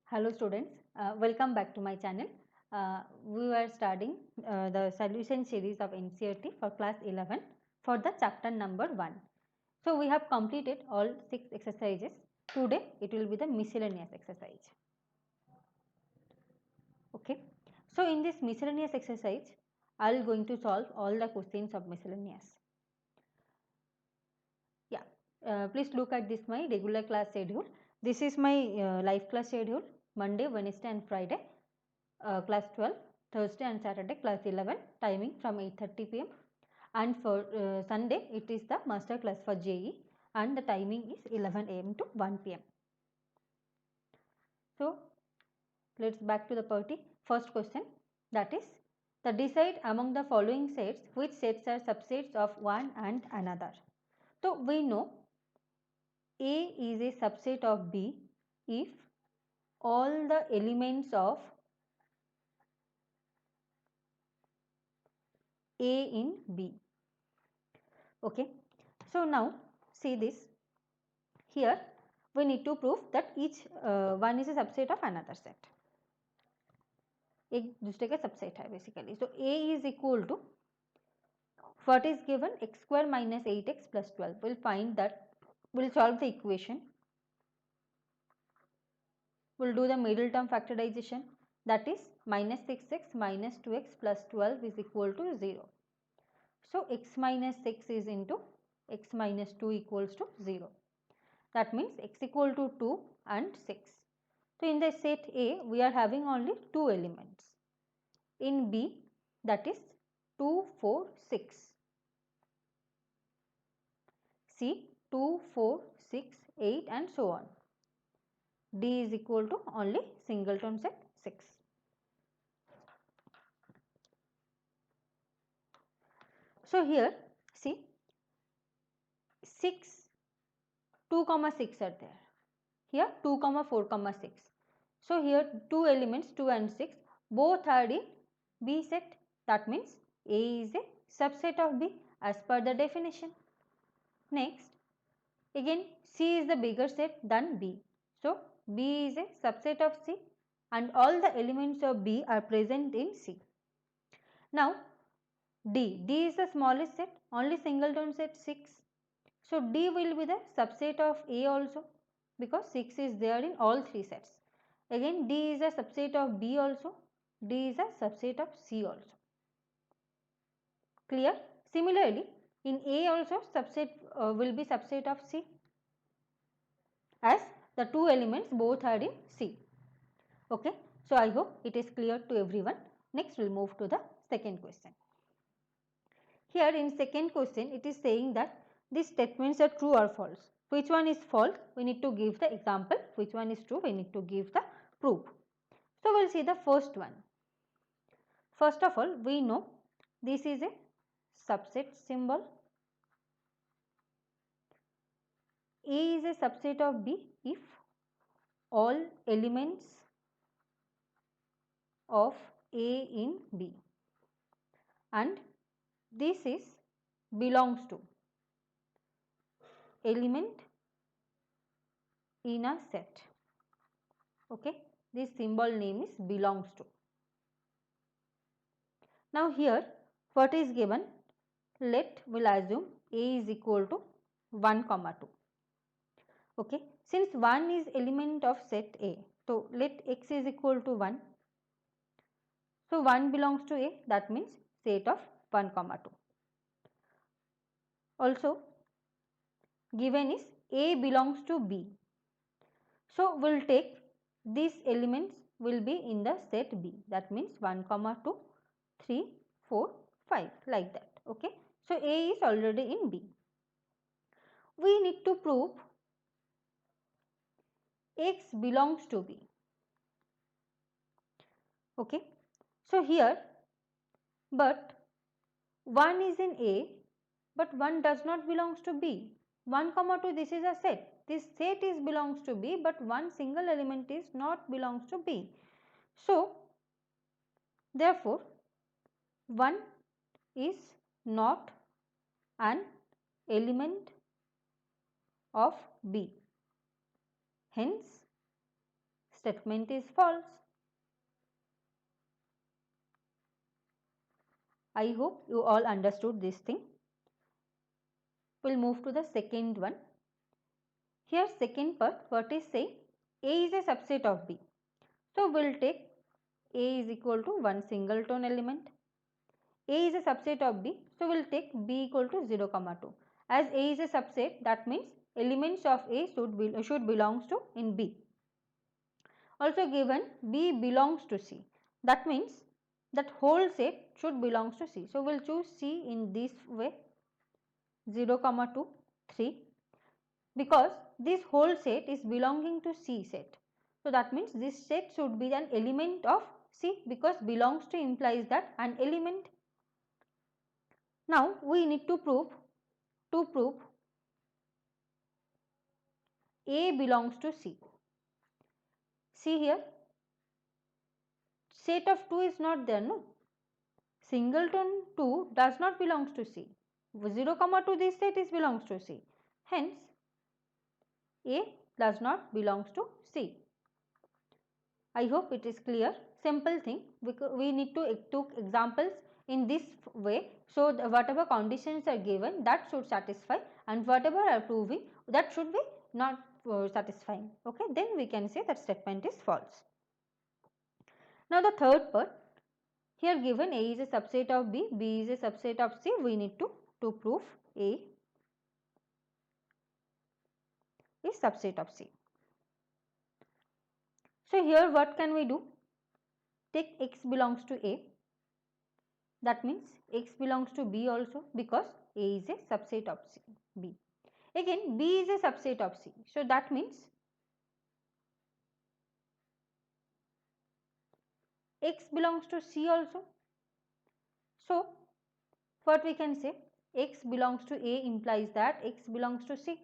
Hello students, welcome back to my channel. We were studying the solution series of NCERT for class 11 for the chapter number 1. So we have completed all 6 exercises. Today it will be the miscellaneous exercise. Okay. So in this miscellaneous exercise, I will going to solve all the questions of miscellaneous. Yeah. Please look at this my regular class schedule. This is my live class schedule, Monday, Wednesday and Friday. Class 12, Thursday and Saturday class 11, timing from 8:30 p.m. and for Sunday it is the master class for JE and the timing is 11 a.m. to 1 p.m. So let's back to the party. First question, that is the decide among the following sets which sets are subsets of one and another. So we know A is a subset of B if all the elements of A in B. Okay. So now see this. Here we need to prove that each one is a subset of another set. एक दूसरे का subset है basically. So A is equal to what is given, x square minus 8x plus 12. We'll find that, we'll solve the equation. We'll do the middle term factorization, that is minus 6x minus 2x plus 12 is equal to 0. So x minus 6 is into x minus 2 equals to 0. That means x equal to 2 and 6. So in the set A we are having only 2 elements. In B, that is 2, 4, 6. C 2, 4, 6, 8 and so on. D is equal to only singleton set 6. So here see 6, 2, 6 are there. Here 2, 4, 6. So here 2 elements 2 and 6 both are in B set. That means A is a subset of B as per the definition. Next, again C is the bigger set than B. So B is a subset of C and all the elements of B are present in C. Now D is the smallest set, only singleton set 6. So D will be the subset of A also because 6 is there in all 3 sets. Again D is a subset of B also, D is a subset of C also. Clear? Similarly, in A also subset will be subset of C as the 2 elements both are in C. Okay. So I hope it is clear to everyone. Next we will move to the second question. Here in second question it is saying that these statements are true or false. Which one is false? We need to give the example. Which one is true? We need to give the proof. So we will see the first one. First of all, we know this is a subset symbol. A is a subset of B if all elements of A in B and this is belongs to element in a set. Okay, this symbol name is belongs to. Now here what is given, let we'll assume A is equal to 1, 2. Okay, since 1 is element of set A, so let x is equal to 1. So 1 belongs to A, that means set of 1, 2. Also given is A belongs to B. So we'll take these elements will be in the set B, that means 1, 2, 3, 4, 5 like that. Okay. So A is already in B. We need to prove X belongs to B. Okay. So here, but 1 is in A, but 1 does not belongs to B. 1, 2, this is a set. This set is belongs to B, but one single element is not belongs to B. So therefore 1 is not an element of B. Hence statement is false. I hope you all understood this thing. We'll move to the second one. Here second part, what is saying? A is a subset of B. So we'll take A is equal to one singleton element. A is a subset of B, so we'll take B equal to 0, 2. As A is a subset, that means elements of A should belongs to in B. Also given B belongs to C, that means that whole set should belongs to C. So we'll choose C in this way, 0, 2, 3, because this whole set is belonging to C set. So that means this set should be an element of C, because belongs to implies that an element. Now we need to prove A belongs to C. See here, set of 2 is not there, no. Singleton 2 does not belongs to C. 0, 2 this set is belongs to C. Hence, A does not belongs to C. I hope it is clear. Simple thing. We need to take examples in this way. So whatever conditions are given, that should satisfy, and whatever are proving, that should be not satisfying. Okay, then we can say that statement is false. Now the third part, here given A is a subset of B, B is a subset of C, we need to prove A is subset of C. So here what can we do? Take X belongs to A, that means X belongs to B also, because A is a subset of C, B. Again B is a subset of C, so that means X belongs to C also. So what we can say, X belongs to A implies that X belongs to C.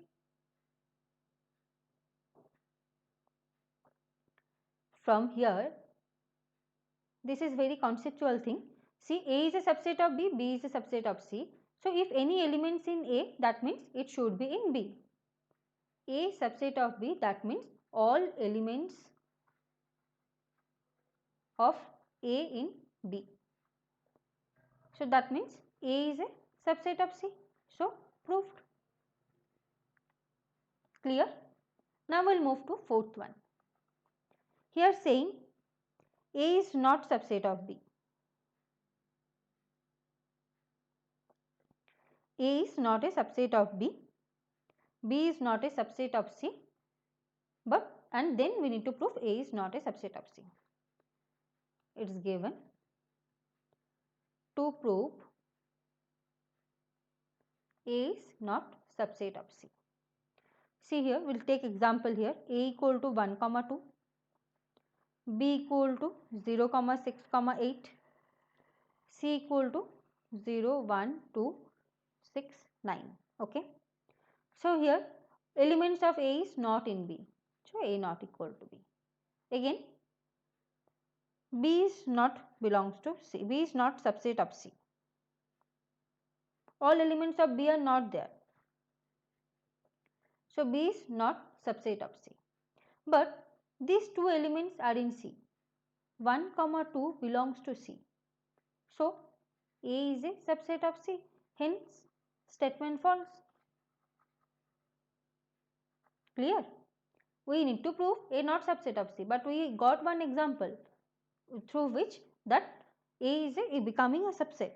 From here, this is very conceptual thing. See, A is a subset of B, B is a subset of C. So if any elements in A, that means it should be in B. A subset of B, that means all elements of A in B. So that means A is a subset of C. So proved. Clear? Now we'll move to fourth one. Here saying A is not subset of B. A is not a subset of B. B is not a subset of C. And then we need to prove A is not a subset of C. It is given to prove A is not subset of C. See here, we will take example here, A equal to 1, 2, B equal to 0, 6, 8, C equal to 0, 1, 2, 6, 9. Okay. So here elements of A is not in B. So A not equal to B. Again, B is not belongs to C. B is not subset of C. All elements of B are not there. So B is not subset of C. But these two elements are in C. 1, 2 belongs to C. So A is a subset of C. Hence statement false. Clear? We need to prove A not subset of C, but we got one example through which that A is becoming a subset.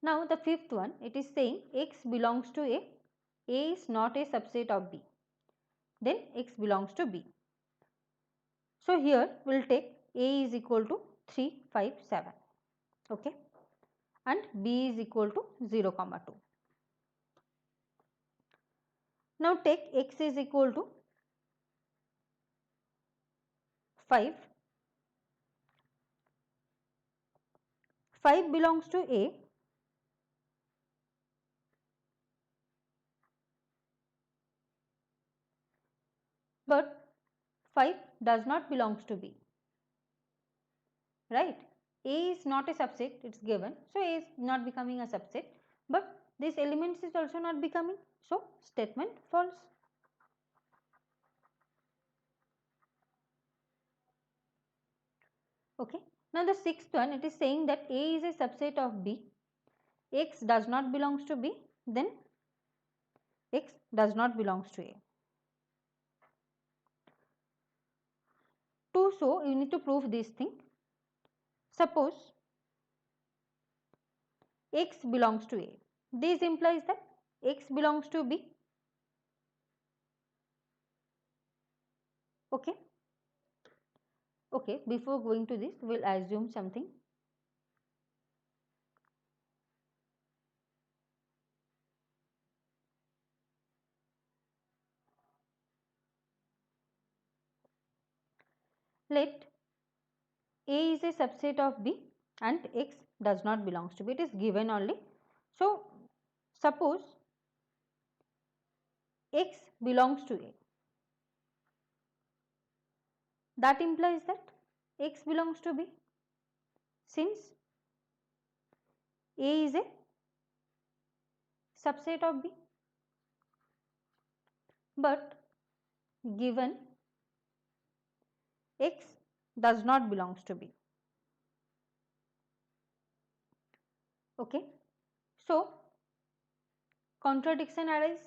Now the fifth one, it is saying X belongs to A is not a subset of B. Then X belongs to B. So here we will take A is equal to 3, 5, 7. Okay. And B is equal to 0, 2. Now take X is equal to 5. 5 belongs to A. But 5 does not belongs to B. Right? A is not a subset, it is given. So A is not becoming a subset. But this elements is also not becoming. So statement false. Okay. Now the sixth one, it is saying that A is a subset of B. X does not belongs to B, then X does not belongs to A. To show, you need to prove this thing. Suppose X belongs to A. This implies that X belongs to B. Okay. Okay, before going to this, we will assume something. Let A is a subset of B and X does not belongs to B. It is given only. So, suppose X belongs to A. That implies that X belongs to B. Since A is a subset of B, but given X does not belongs to B. Okay. So, contradiction arises.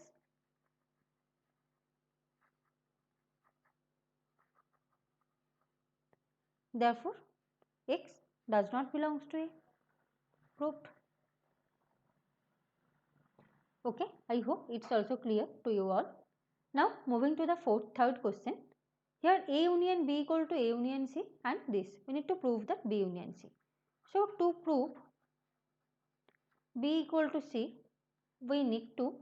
Therefore, X does not belongs to A. Proved. Okay, I hope it's also clear to you all. Now, moving to the third question. Here A union B equal to A union C and this. We need to prove that B union C. So, to prove B equal to C, we need to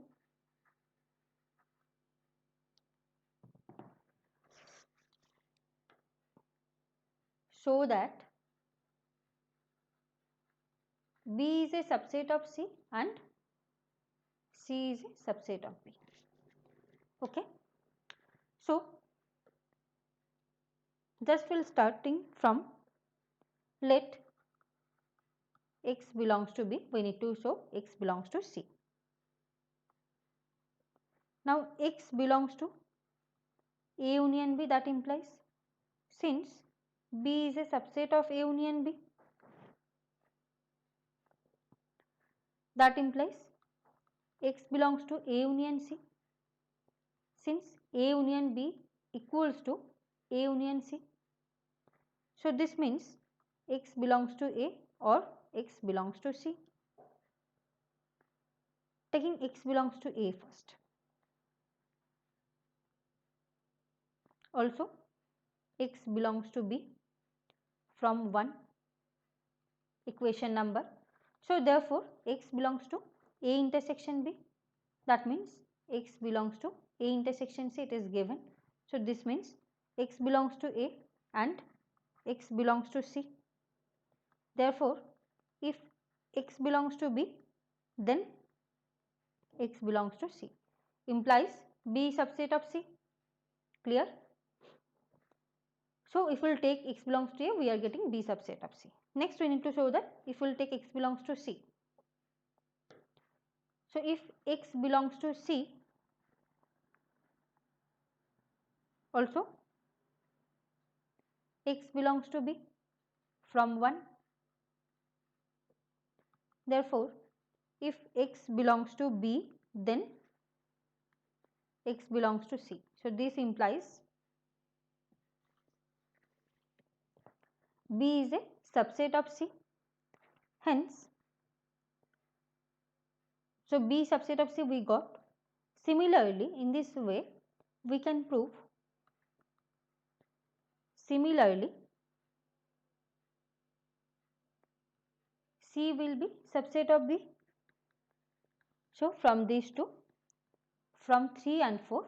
show that B is a subset of C and C is a subset of B. Okay. So, just we'll starting from let X belongs to B, we need to show X belongs to C. Now, X belongs to A union B, that implies since B is a subset of A union B, that implies X belongs to A union C. Since A union B equals to A union C, so this means X belongs to A or X belongs to C. Taking X belongs to A first. Also, X belongs to B from 1 equation number. So, therefore, X belongs to A intersection B. That means X belongs to A intersection C, it is given. So, this means X belongs to A and X belongs to C. Therefore, if X belongs to B, then X belongs to C. Implies B subset of C. Clear? So, if we will take X belongs to A, we are getting B subset of C. Next, we need to show that if we will take X belongs to C. So, if X belongs to C, also X belongs to B from 1. Therefore, if X belongs to B, then X belongs to C. So, this implies B is a subset of C. Hence, so B subset of C we got. Similarly, in this way, we can prove similarly C will be subset of B. So, from these two, from 3 and 4,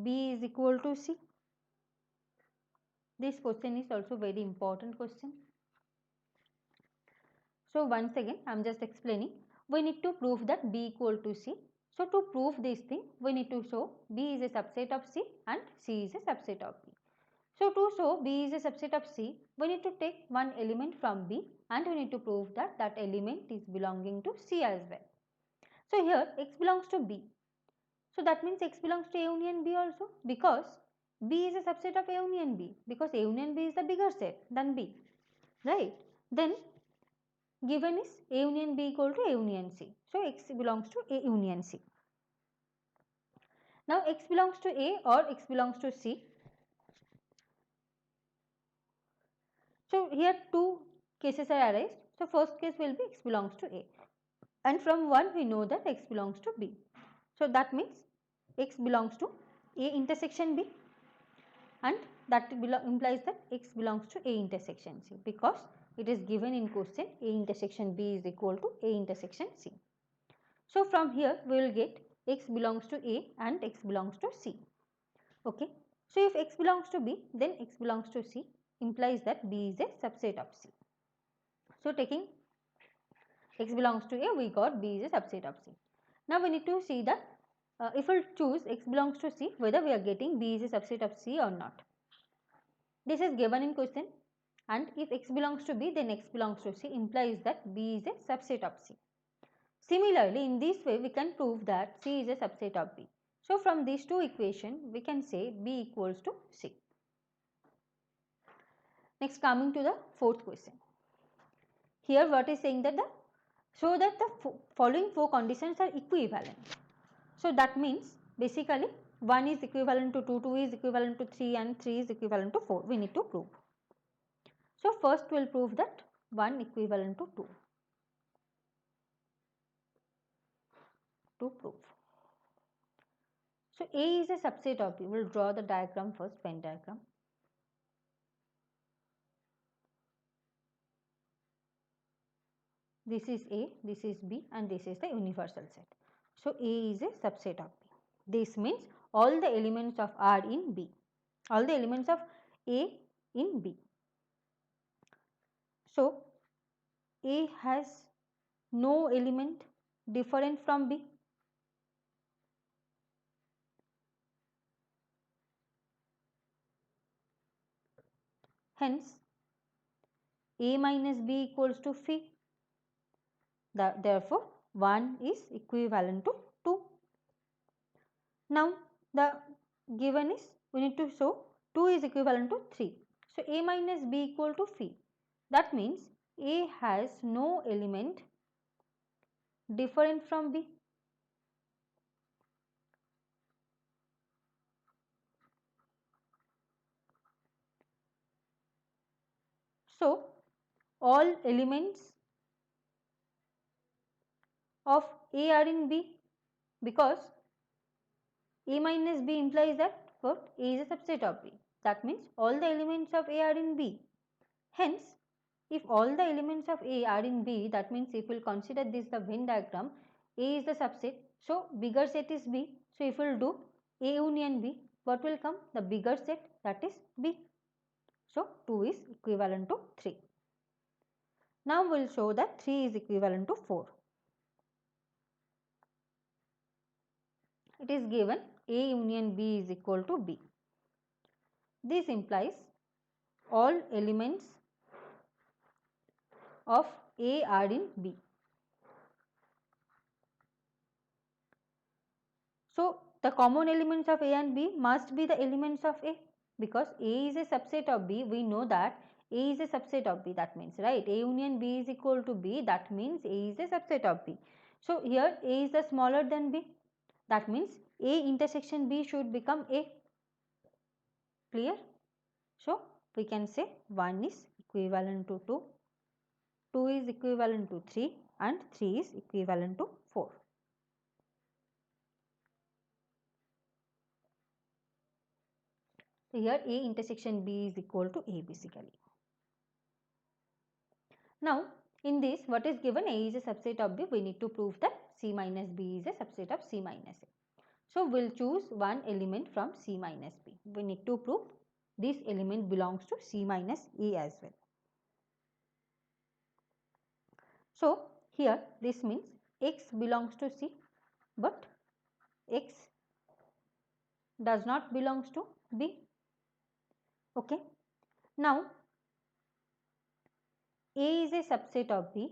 B is equal to C. This question is also very important question. So, once again I am just explaining, we need to prove that B equal to C. So, to prove this thing, we need to show B is a subset of C and C is a subset of B. So, to show B is a subset of C, we need to take one element from B and we need to prove that that element is belonging to C as well. So, here X belongs to B. So, that means X belongs to A union B also, because B is a subset of A union B because A union B is the bigger set than B, right? Then given is A union B equal to A union C. So X belongs to A union C. Now X belongs to A or X belongs to C. So here two cases are arised. So first case will be X belongs to A, and from 1 we know that X belongs to B. So that means X belongs to A intersection B, and that implies that X belongs to A intersection C because it is given in question A intersection B is equal to A intersection C. So from here we will get X belongs to A and X belongs to C. Okay. So if X belongs to B, then X belongs to C implies that B is a subset of C. So taking X belongs to A, we got B is a subset of C. Now we need to see that if we choose X belongs to C, whether we are getting B is a subset of C or not. This is given in question, and if X belongs to B, then X belongs to C implies that B is a subset of C. Similarly, in this way we can prove that C is a subset of B. So from these two equations we can say B equals to C. Next, coming to the fourth question. Here what is saying that show that the following four conditions are equivalent. So that means basically 1 is equivalent to 2, 2 is equivalent to 3 and 3 is equivalent to 4. We need to prove. So first we will prove that 1 equivalent to 2. To prove. So A is a subset of B. We will draw the diagram first, Venn diagram. This is A, this is B, and this is the universal set. So A is a subset of B. This means all the elements of R in B. All the elements of A in B. So A has no element different from B. Hence, A minus B equals to phi. Therefore, 1 is equivalent to 2. Now, the given is we need to show 2 is equivalent to 3. So, A minus B equal to phi. That means A has no element different from B. So, all elements of A are in B because A minus B implies that what? A is a subset of B. That means all the elements of A are in B. Hence, if all the elements of A are in B, that means if we will consider this the Venn diagram, A is the subset. So, bigger set is B. So, if we will do A union B, what will come? The bigger set, that is B. So, 2 is equivalent to 3. Now, we will show that 3 is equivalent to 4. It is given A union B is equal to B. This implies all elements of A are in B. So, the common elements of A and B must be the elements of A because A is a subset of B. We know that A is a subset of B, that means, right, A union B is equal to B, that means A is a subset of B. So, here A is the smaller than B, that means A intersection B should become A. Clear? So, we can say 1 is equivalent to 2, 2 is equivalent to 3 and 3 is equivalent to 4. So, here A intersection B is equal to A basically. Now, in this what is given? A is a subset of B. We need to prove that C minus B is a subset of C minus A. So, we will choose one element from C minus B. We need to prove this element belongs to C minus A as well. So, here this means X belongs to C, but X does not belongs to B. Okay. Now, A is a subset of B.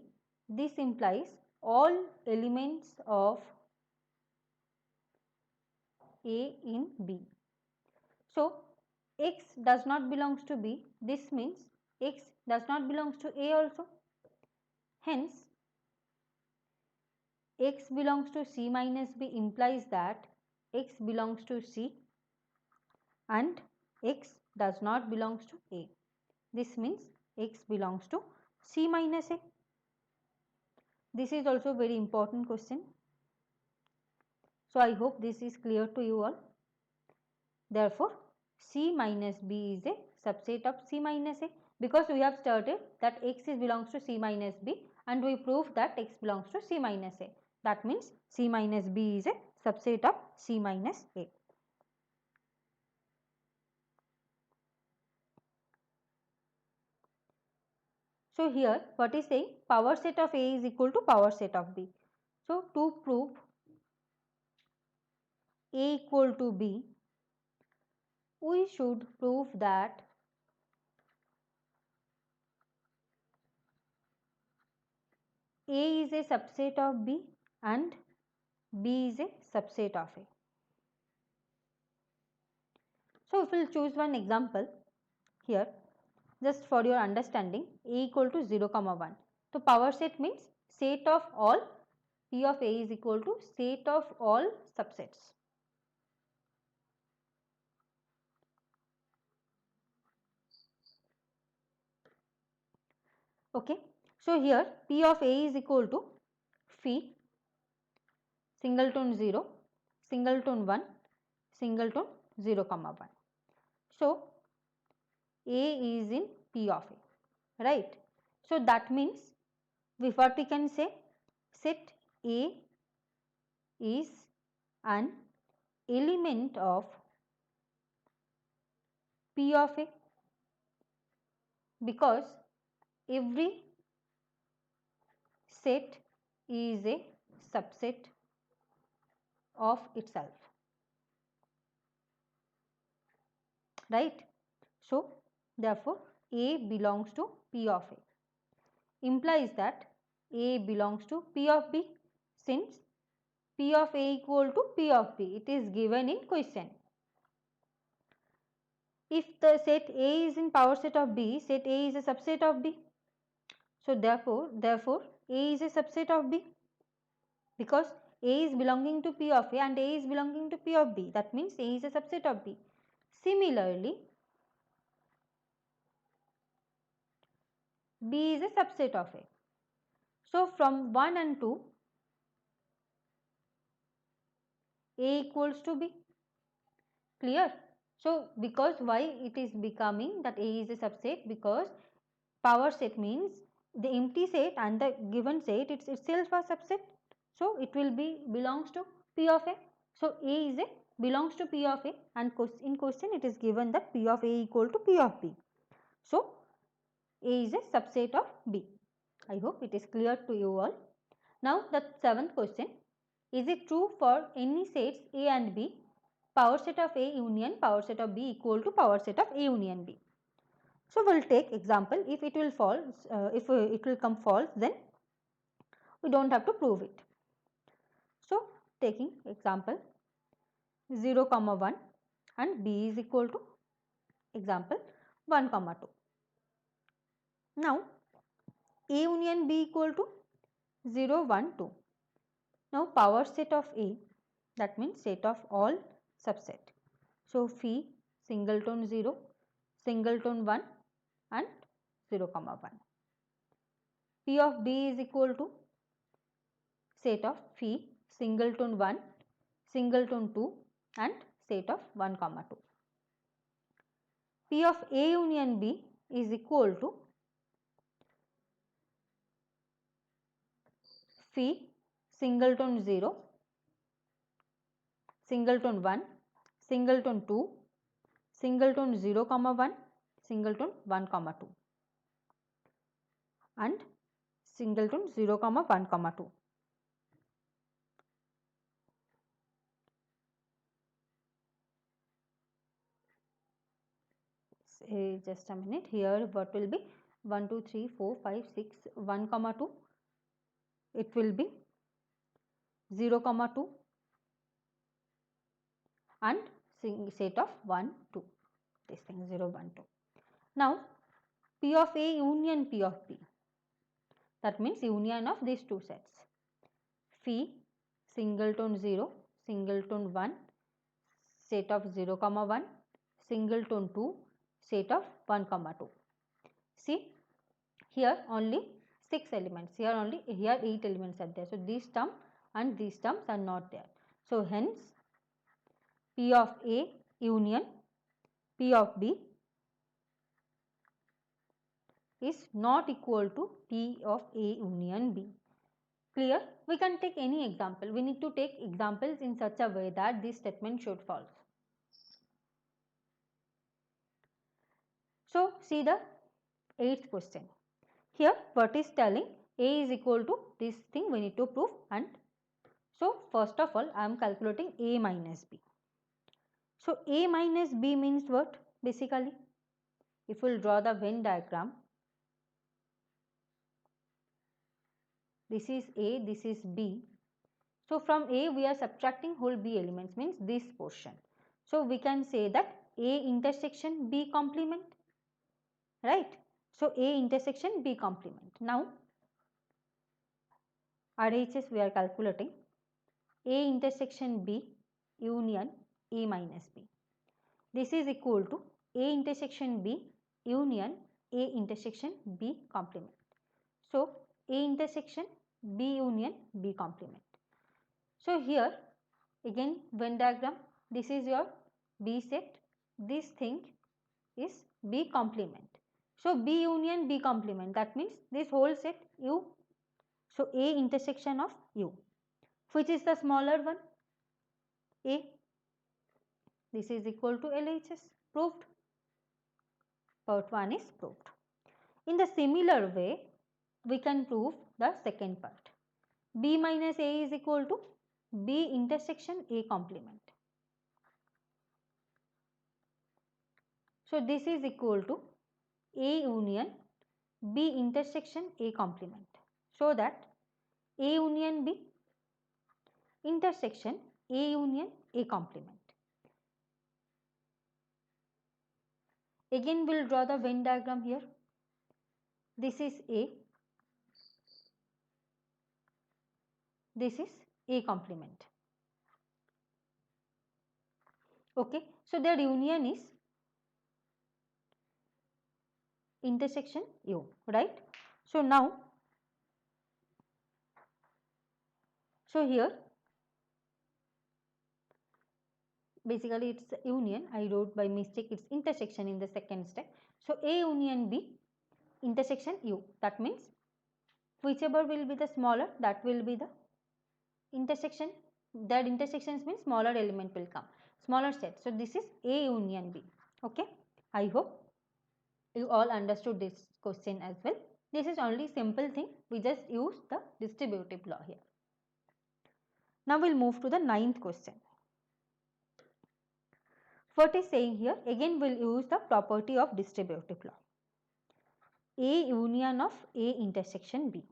This implies all elements of A in B. So, x does not belongs to B, this means x does not belongs to A also. Hence, x belongs to C minus B implies that x belongs to C and x does not belongs to A. This means x belongs to C minus A. This is also very important question. So, I hope this is clear to you all. Therefore, C minus B is a subset of C minus A, because we have started that x belongs to C minus B and we proved that x belongs to C minus A. That means C minus B is a subset of C minus A. So, here what is saying, power set of A is equal to power set of B. So, to prove A equal to B, we should prove that A is a subset of B and B is a subset of A. So, if we will choose one example here, just for your understanding, A equal to 0 comma 1. So, power set means set of all, P of A is equal to set of all subsets. Okay. So, here P of A is equal to phi singleton 0, singleton 1, singleton 0 comma 1. So, A is in P of A, right. So, that means what we can say, set A is an element of P of A, because every set is a subset of itself, right. So, therefore, A belongs to P of A, implies that A belongs to P of B, since P of A equal to P of B, it is given in question. If the set A is in power set of B, set A is a subset of B. So, therefore, A is a subset of B, because A is belonging to P of A and A is belonging to P of B. That means A is a subset of B. Similarly, B is a subset of A. So, from 1 and 2, A equals to B. Clear? So, because why it is becoming that A is a subset, because power set means the empty set and the given set it's itself a subset. So, it will be belongs to P of A. So, A is a belongs to P of A and in question it is given that P of A equal to P of B. So, A is a subset of B. I hope it is clear to you all. Now, the 7th question, is it true for any sets A and B, power set of A union power set of B equal to power set of A union B? So, we will take example. If it will false, if it will come false, then we do not have to prove it. So, taking example 0 comma 1 and B is equal to example 1 comma 2. Now, A union B equal to 0 1 2. Now, power set of A, that means set of all subset. So, phi singleton 0, singleton 1 and 0 comma 1. P of B is equal to set of phi singleton 1, singleton 2 and set of 1 comma 2. P of A union B is equal to phi singleton 0, singleton 1, singleton 2, singleton 0 comma 1, singleton 1 comma 2 and singleton 0 comma 1 comma 2. Just a minute, here what will be 1 2 3 4 5 6 1 comma 2, it will be 0 comma 2 and set of 1 2. this thing 0, 1, 2. Now P of A union P of B, that means union of these two sets. Phi singleton 0, singleton 1, set of 0, 1, singleton 2, set of 1, 2. See, here only 6 elements, here 8 elements are there. So this term and these terms are not there. So hence P of A union P of B is not equal to P of A union B. Clear? We can take any example. We need to take examples in such a way that this statement should false. So see the 8th question. Here what is telling? A is equal to this thing we need to prove, and so first of all I am calculating A minus B. So A minus B means what? Basically, if we will draw the Venn diagram, this is A, this is B. So from A we are subtracting whole B elements, means this portion. So we can say that A intersection B complement, right? So A intersection B complement. Now RHS we are calculating A intersection B union A minus B. This is equal to A intersection B union A intersection B complement. So A intersection B union B complement. So here again Venn diagram, this is your B set, this thing is B complement. So B union B complement, that means this whole set U. So A intersection of U, which is the smaller one? A. This is equal to LHS. Proved. Part 1 is proved. In the similar way, we can prove the second part. B minus A is equal to B intersection A complement. So this is equal to A union B intersection A complement. So that A union B intersection A union A complement. Again we will draw the Venn diagram here. This is A, this is A complement. Okay, so their union is intersection U, right? So now, so here basically it's union, I wrote by mistake it's intersection in the second step. So A union B intersection U, that means whichever will be the smaller, that will be the intersection. That intersections means smaller element will come, smaller set. So this is A union B. Okay, I hope you all understood this question as well. This is only simple thing, we just use the distributive law here. Now we will move to the 9th question. What is saying here? Again we will use the property of distributive law. A union of A intersection B.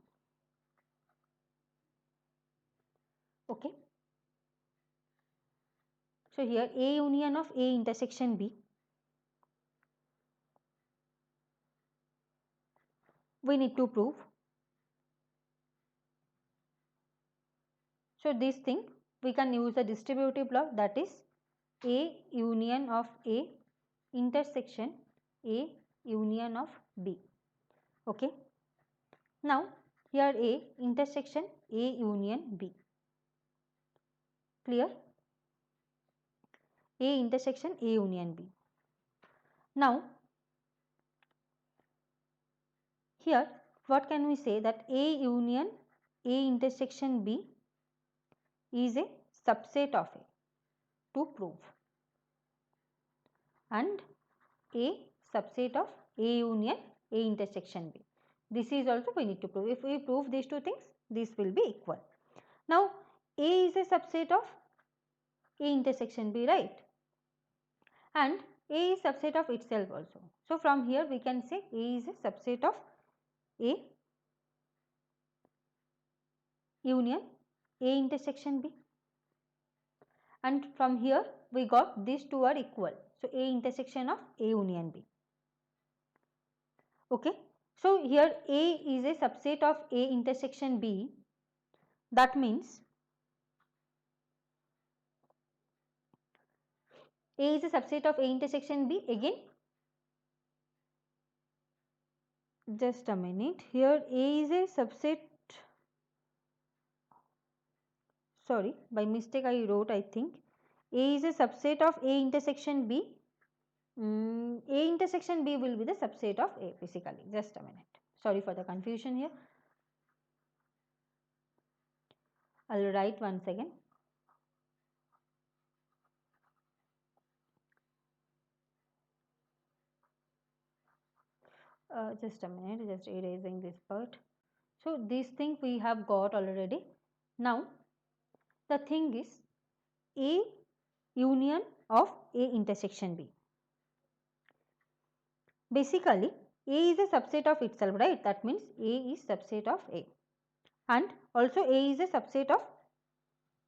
Okay. So here A union of A intersection B, we need to prove. So this thing we can use the distributive law, that is A union of A intersection A union of B. Okay. Now here A intersection A union B. Clear? A intersection A union B. Now here what can we say? That A union A intersection B is a subset of A to prove, and A subset of A union A intersection B. This is also we need to prove. If we prove these two things, this will be equal. Now A is a subset of A intersection B, right? And A is subset of itself also. So from here we can say A is a subset of A union A intersection B. And from here we got these two are equal. So A intersection of A union B. Okay. So here A is a subset of A intersection B. That means A is a subset of A intersection B. Again, just a minute. Here A is a subset. Sorry, by mistake I wrote, I think A is a subset of A intersection B. A intersection B will be the subset of A basically. Just a minute. Sorry for the confusion here. I will write once again. Just a minute, just erasing this part. So this thing we have got already. Now the thing is A union of A intersection B. Basically A is a subset of itself, right? That means A is subset of A, and also A is a subset of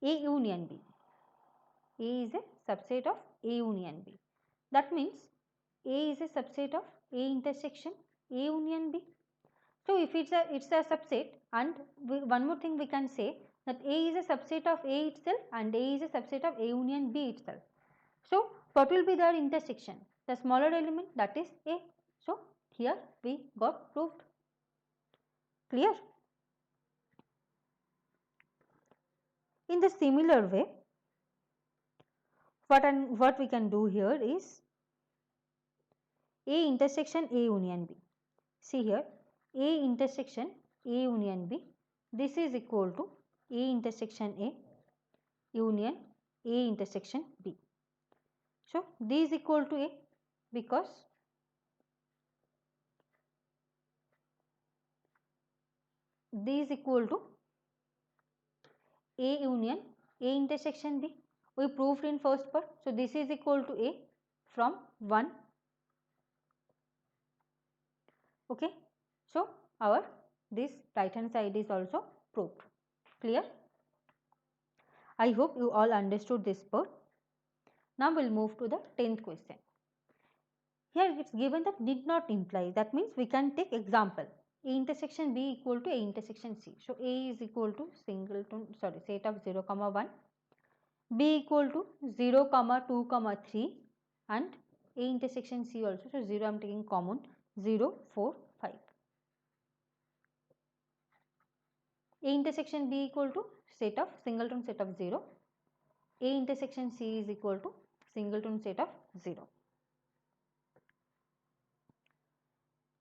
A union B. A is a subset of A union B. That means A is a subset of A intersection A union B. So if it's a subset, and one more thing we can say that A is a subset of A itself and A is a subset of A union B itself. So what will be their intersection? The smaller element, that is A. So here we got proved. Clear? In the similar way, what we can do here is A intersection A union B. See here, A intersection A union B, this is equal to A intersection A union A intersection B. So this is equal to A because this is equal to A union A intersection B. We proved in first part. So this is equal to A from 1. Okay. So our this right hand side is also proved. Clear? I hope you all understood this part. Now we will move to the 10th question. Here it is given that did not imply. That means we can take example. A intersection B equal to A intersection C. So A is equal to set of 0, 1. B equal to 0, 2, 3, and A intersection C also. So 0 I am taking common, 0, 4, 5. A intersection B equal to singleton set of 0. A intersection C is equal to singleton set of 0.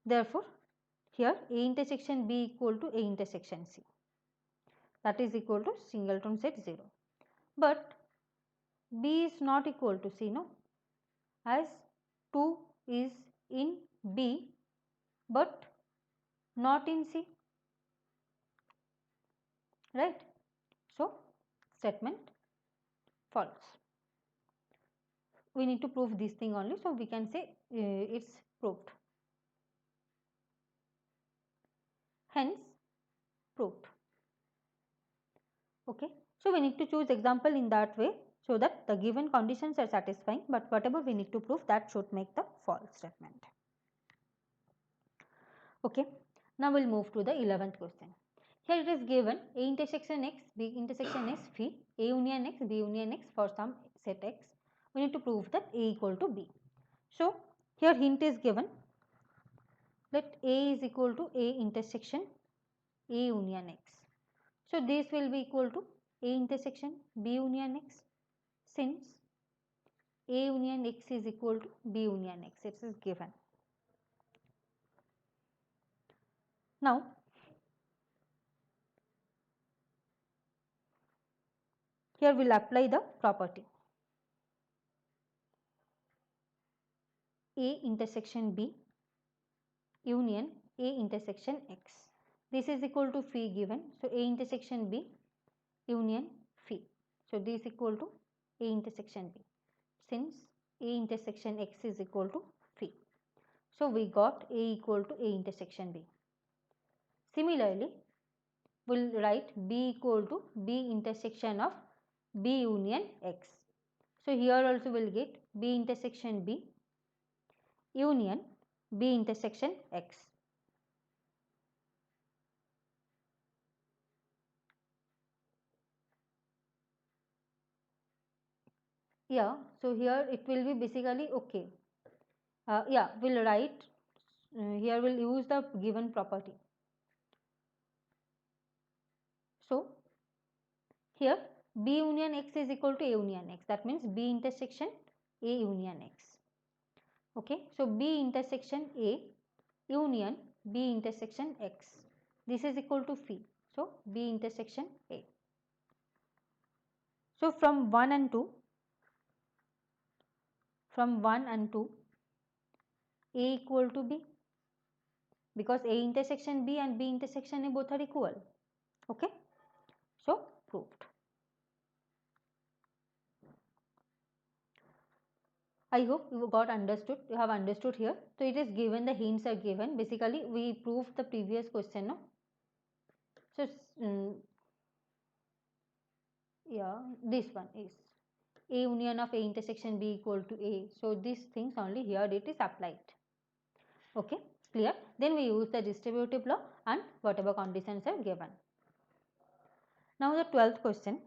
Therefore, here A intersection B equal to A intersection C, that is equal to singleton set 0. But B is not equal to C, no, as 2 is in B but not in C, right? So statement false. We need to prove this thing only, so we can say it's proved. Hence proved. Okay. So we need to choose example in that way so that the given conditions are satisfying, but whatever we need to prove, that should make the false statement. Okay. Now we will move to the 11th question. Here it is given A intersection X, B intersection X, phi A union X, B union X for some set X. We need to prove that A equal to B. So here hint is given, let A is equal to A intersection A union X. So this will be equal to A intersection B union X, since A union X is equal to B union X. It is given. Now here we will apply the property A intersection B union A intersection X. This is equal to phi given. So A intersection B union phi. So this is equal to A intersection B, since A intersection X is equal to phi. So we got A equal to A intersection B. Similarly, we will write B equal to B intersection of B union X. So here also we'll get B intersection B union B intersection X. Yeah, so here it will be basically okay. Yeah, we'll write here we'll use the given property. So here B union X is equal to A union X. That means B intersection A union X. Okay, so B intersection A union B intersection X. This is equal to phi. So B intersection A. So from 1 and 2, A equal to B, because A intersection B and B intersection A both are equal. Okay, so proved. I hope you got understood. You have understood here. So it is given, the hints are given. Basically, we proved the previous question. No? So yeah, this one is A union of A intersection B equal to A. So these things only here it is applied. Okay, clear? Then we use the distributive law and whatever conditions are given. Now the 12th question.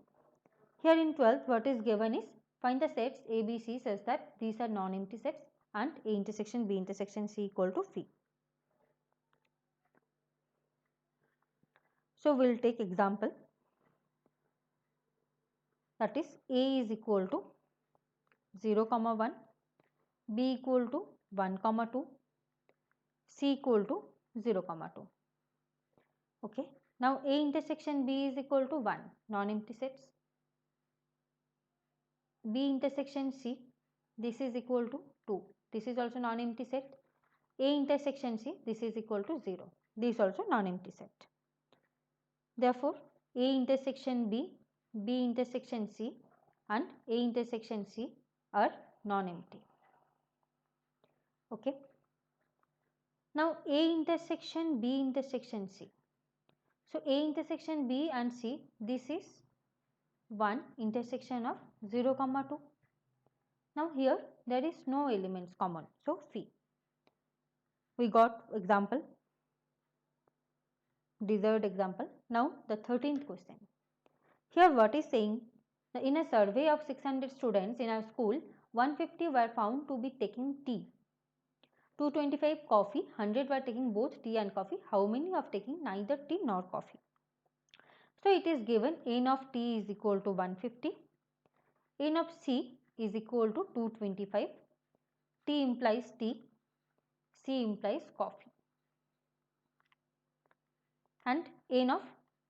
Here in 12th what is given is find the sets A, B, C such that these are non-empty sets and A intersection B intersection C equal to phi. So we will take example, that is A is equal to 0, 1, B equal to 1, 2, C equal to 0, 2. Okay. Now A intersection B is equal to 1, non-empty sets. B intersection C, this is equal to 2. This is also non-empty set. A intersection C, this is equal to 0. This is also non-empty set. Therefore, A intersection B, B intersection C and A intersection C are non-empty. Okay. Now A intersection B intersection C. So A intersection B and C, this is 1 intersection of 0, 2. Now here there is no elements common. So phi. We got example, desired example. Now the 13th question. Here what is saying, in a survey of 600 students in a school, 150 were found to be taking tea. 225 coffee, 100 were taking both tea and coffee. How many of taking neither tea nor coffee? So it is given n of t is equal to 150, n of c is equal to 225, t implies tea, c implies coffee, and n of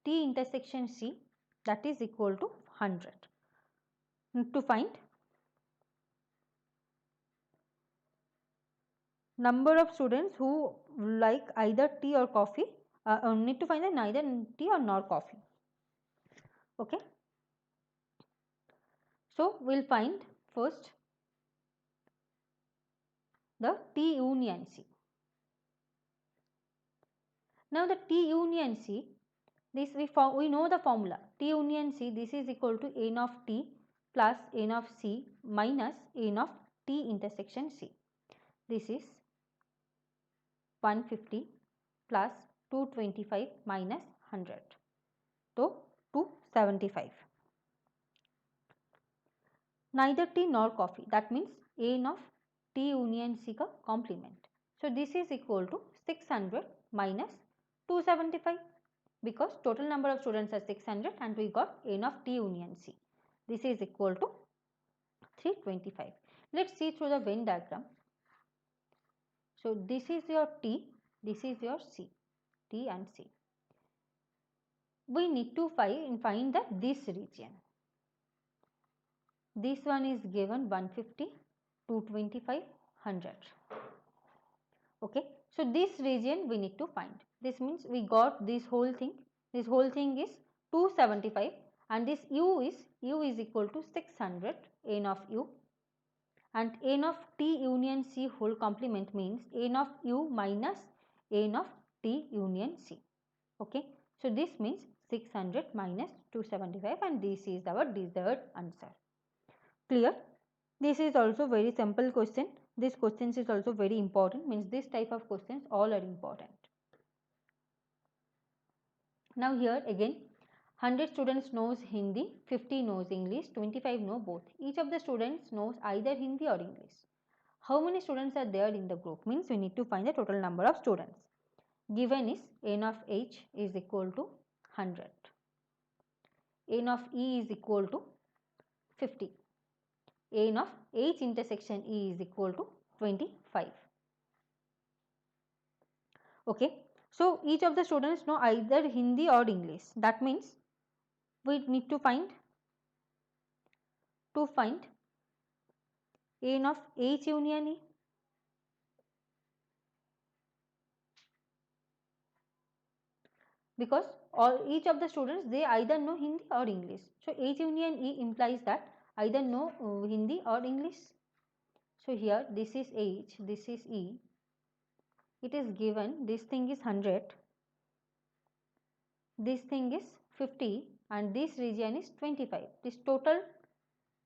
t intersection c, that is equal to 100. To find number of students who like either tea or coffee, need to find the neither tea or nor coffee. Okay. So we'll find first the T union C. Now the T union C, this we know the formula. T union C, this is equal to n of T plus n of C minus n of T intersection C. This is 150 plus 225 minus 100. So 275. Neither tea nor coffee, that means n of T union C का complement. So this is equal to 600 minus 275, because total number of students are 600 and we got n of T union C. This is equal to 325. Let's see through the Venn diagram. So this is your T, this is your C, T and C. We need to find this region. This one is given 150, 225, 100. Okay, so this region we need to find. This means we got this whole thing. This whole thing is 275 and this u is equal to 600 n of u, and n of T union C whole complement means n of u minus n of T union C. Okay, so this means 600 minus 275 and this is our desired answer. Clear? This is also very simple question. This questions is also very important, means this type of questions all are important. Now here again 100 students knows Hindi, 50 knows English, 25 know both. Each of the students knows either Hindi or English. How many students are there in the group? Means we need to find the total number of students. Given is n of h is equal to 100. N of e is equal to 50. N of h intersection e is equal to 25. Okay. So each of the students know either Hindi or English. That means we need to find n of h union e. Because each of the students, they either know Hindi or English. So h union e implies that either know Hindi or English. So here this is h, this is e. It is given this thing is 100, this thing is 50 and this region is 25. This total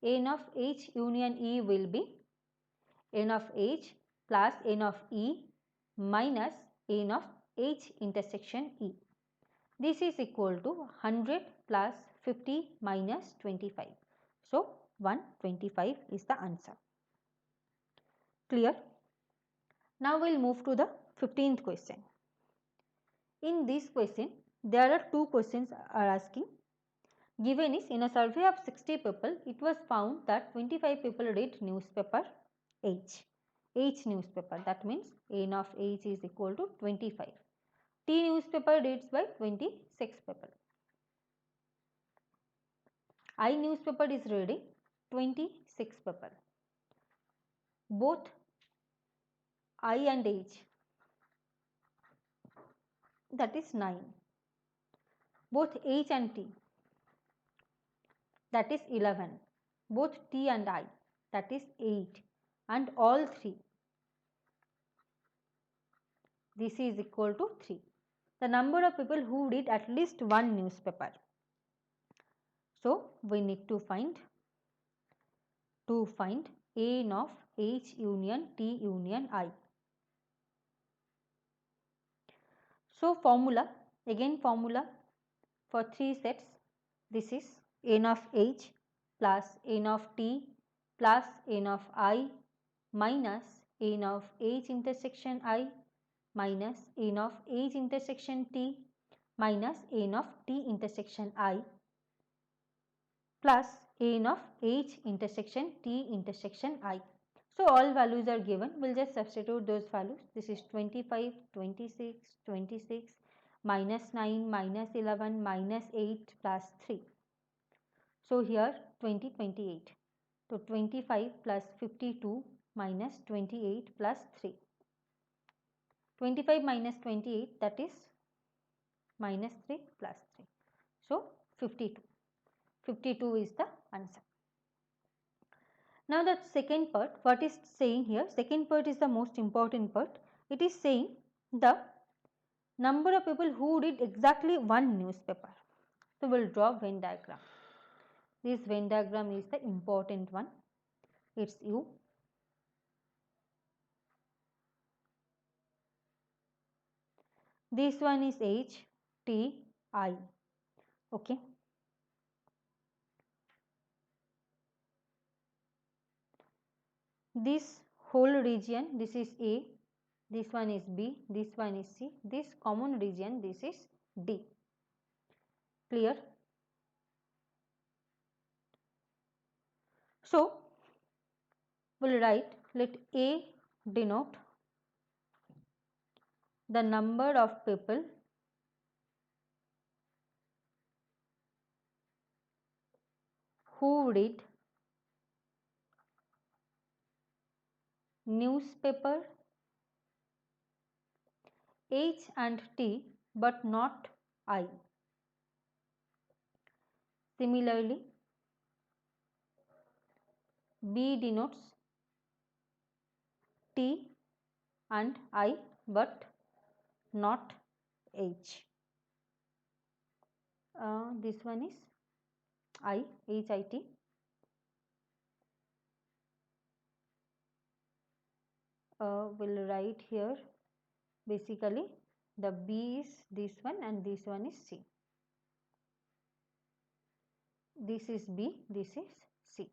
n of h union e will be n of h plus n of e minus n of h intersection e. This is equal to 100 plus 50 minus 25. So 125 is the answer. Clear? Now we will move to the 15th question. In this question, there are two questions are asking. Given is in a survey of 60 people, it was found that 25 people read newspaper H. H newspaper, that means n of H is equal to 25. T newspaper reads by 26 people. I newspaper is reading 26 people. Both I and H, that is 9. Both H and T, that is 11. Both T and I, that is 8. And all 3, this is equal to 3. The number of people who read at least one newspaper. So we need to find n of H union T union I. So formula, again formula for 3 sets. This is n of H plus n of T plus n of I minus n of H intersection I minus n of H intersection T minus n of T intersection I plus n of H intersection T intersection I. So all values are given. We'll just substitute those values. This is 25, 26, 26, minus 9, minus 11, minus 8 plus 3. So here 20, 28. So 25 plus 52 minus 28 plus 3. 25 minus 28, that is minus 3 plus 3. So 52. 52 is the answer. Now the second part, what is saying here? Second part is the most important part. It is saying the number of people who read exactly one newspaper. So we will draw Venn diagram. This Venn diagram is the important one. It's U. This one is H, T, I. Okay. This whole region, this is A, this one is B, this one is C, this common region, this is D. Clear? So we'll write, let A denote the number of people who read newspaper H and T but not I. Similarly, B denotes T and I but not H. This one is I, H-I-T. will write here basically the B is this one and this one is C. This is B, this is C.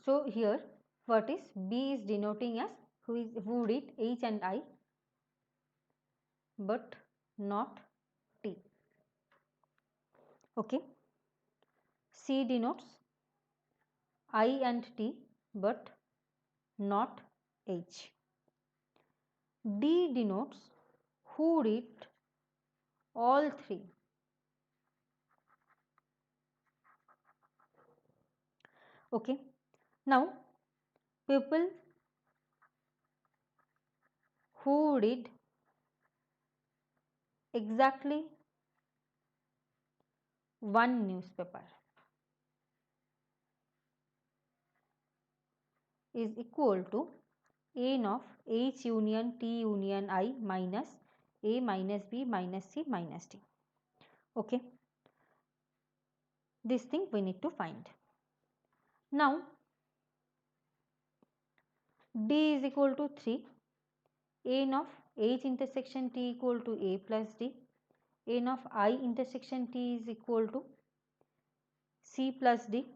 So here what is B is denoting as who did H and I but not T. Okay. C denotes I and T but not H. D denotes who did all three. Okay. Now people who did exactly one newspaper is equal to n of H union T union I minus A minus B minus C minus D. Okay. This thing we need to find. Now D is equal to 3. N of H intersection T equal to A plus D. N of I intersection T is equal to C plus D.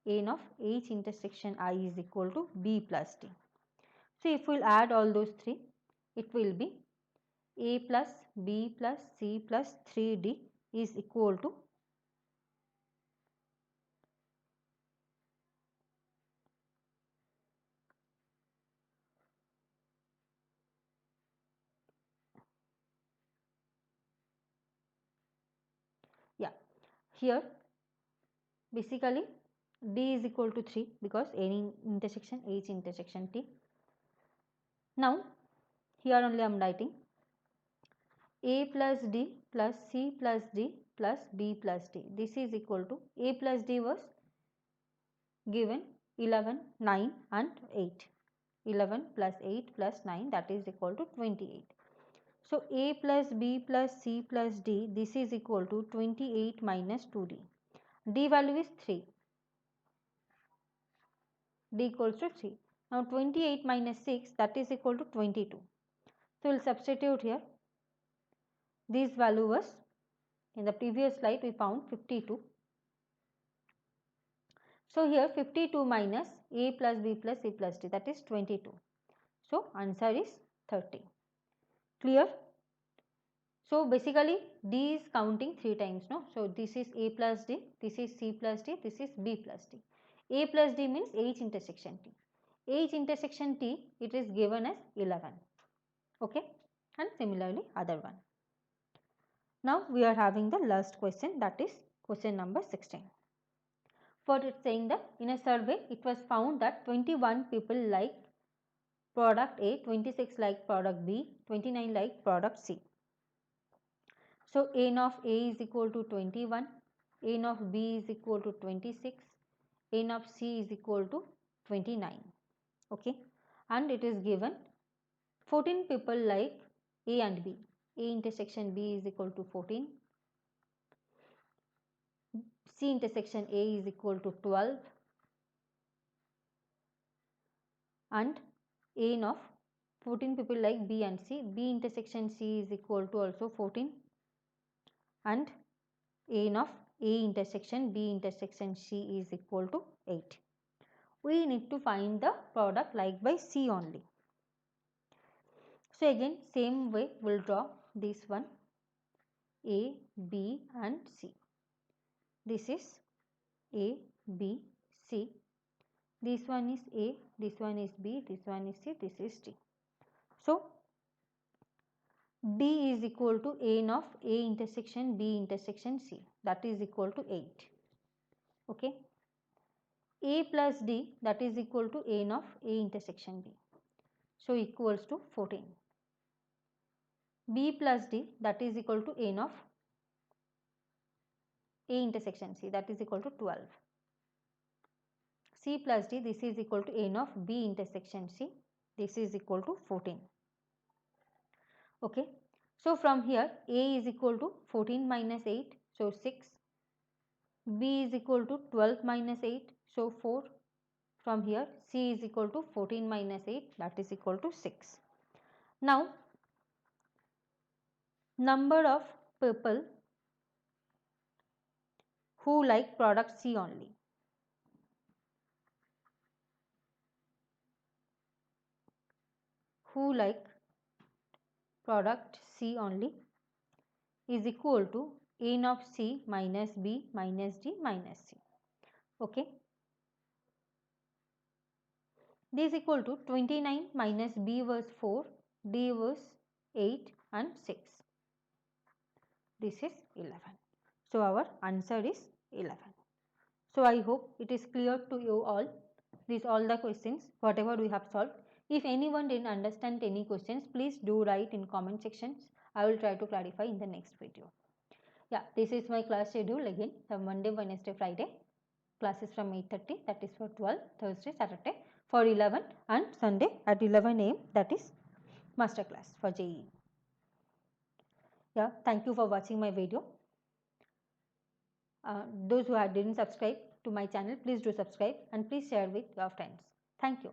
N of H intersection I is equal to B plus D. So if we will add all those three, it will be A plus B plus C plus 3D is equal to here basically D is equal to 3 because N intersection H intersection T. Now here only I am writing A plus D plus C plus D plus B plus D. This is equal to A plus D was given 11, 9 and 8. 11 plus 8 plus 9, that is equal to 28. So A plus B plus C plus D, this is equal to 28 minus 2D. D value is 3. D equals to 3. Now 28 minus 6, that is equal to 22. So we will substitute here. This value was, in the previous slide we found 52. So here 52 minus A plus B plus C plus D, that is 22. So answer is 30. Clear? So basically D is counting 3 times, no? So this is A plus D, this is C plus D, this is B plus D. A plus D means H intersection T. H intersection T, it is given as 11. Okay? And similarly other one. Now we are having the last question, that is question number 16. For it saying that in a survey it was found that 21 people like product A, 26 like product B, 29 like product C. So N of A is equal to 21, N of B is equal to 26, N of C is equal to 29. Okay, and it is given 14 people like A and B. A intersection B is equal to 14, C intersection A is equal to 12, and N of 14 people like B and C. B intersection C is equal to also 14, and N of A intersection B intersection C is equal to 8. We need to find the product like by C only. So again same way we will draw this one A, B and C. This is A, B, C. This one is A, this one is B, this one is C, this is D. So D is equal to N of A intersection B intersection C, that is equal to 8. Okay. A plus D, that is equal to N of A intersection B. So equals to 14. B plus D, that is equal to N of A intersection C, that is equal to 12. C plus D, this is equal to N of B intersection C, this is equal to 14. Okay. So from here A is equal to 14 minus 8, so 6. B is equal to 12 minus 8, so 4. From here C is equal to 14 minus 8, that is equal to 6. Now number of people who like product C only. Who like product C only is equal to n of C minus B minus D minus C. Okay. This is equal to 29 minus B was 4, D was 8 and 6. This is 11. So our answer is 11. So I hope it is clear to you all. These all the questions whatever we have solved. If anyone didn't understand any questions, please do write in comment sections. I will try to clarify in the next video. Yeah, this is my class schedule again. Monday, Wednesday, Friday. Classes from 8:30, that is for 12, Thursday, Saturday for 11, and Sunday at 11 am, that is master class for JEE. Yeah, thank you for watching my video. Those who didn't subscribe to my channel, please do subscribe and please share with your friends. Thank you.